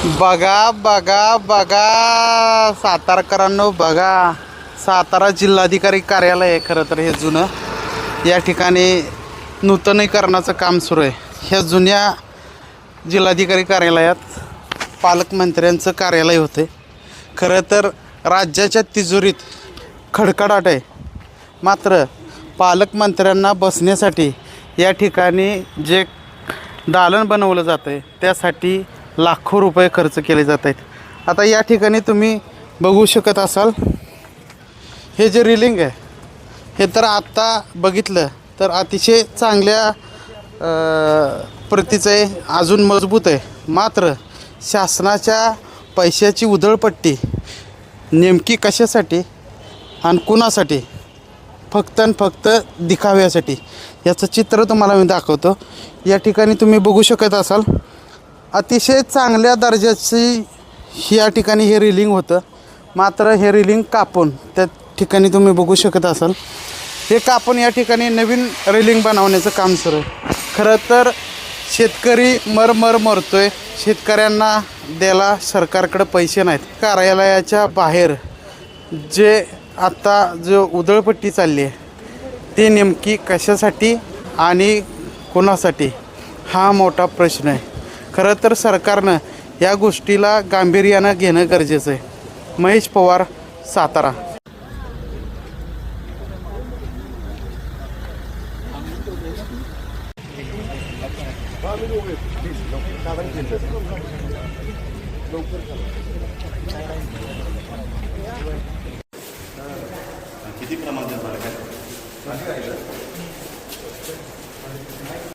बघा बघा बघा सातारकरांनो बघा, सातारा जिल्हाधिकारी कार्यालय आहे खरं तर हे जुनं. या ठिकाणी नूतनीकरणाचं काम सुरू आहे. ह्या जुन्या जिल्हाधिकारी कार्यालयात पालकमंत्र्यांचं कार्यालय होते. खरं तर राज्याच्या तिजोरीत खडखडाट आहे. मात्र पालकमंत्र्यांना बसण्यासाठी या ठिकाणी जे दालन बनवलं जातं आहे त्यासाठी लाखो रुपये खर्च केले जात आहेत. आता या ठिकाणी तुम्ही बघू शकत असाल, हे जे रिलिंग आहे हे तर आत्ता बघितलं तर अतिशय चांगल्या प्रतीचं आहे, अजून मजबूत आहे. मात्र शासनाच्या पैशाची उधळपट्टी नेमकी कशासाठी आणि कुणासाठी, फक्त आणि फक्त दिखाव्यासाठी, याचं चित्र तुम्हाला मी दाखवतो. या ठिकाणी तुम्ही बघू शकत असाल, अतिशय चांगल्या दर्जाची या ठिकाणी हे रिलिंग होतं. मात्र हे रिलिंग कापून त्या ठिकाणी तुम्ही बघू शकत असाल, हे कापून या ठिकाणी नवीन रिलिंग बनवण्याचं काम सुरू आहे. खरं तर शेतकरी मरतोय. शेतकऱ्यांना द्यायला सरकारकडे पैसे नाहीत. कार्यालयाच्या बाहेर जे आत्ता जो उधळपट्टी चालली आहे ती नेमकी कशासाठी आणि कोणासाठी, हा मोठा प्रश्न आहे. खरं तर सरकारनं या गोष्टीला गांभीर्यानं घेणं गरजेचं आहे. महेश पवार, सातारा. किती प्रमाणात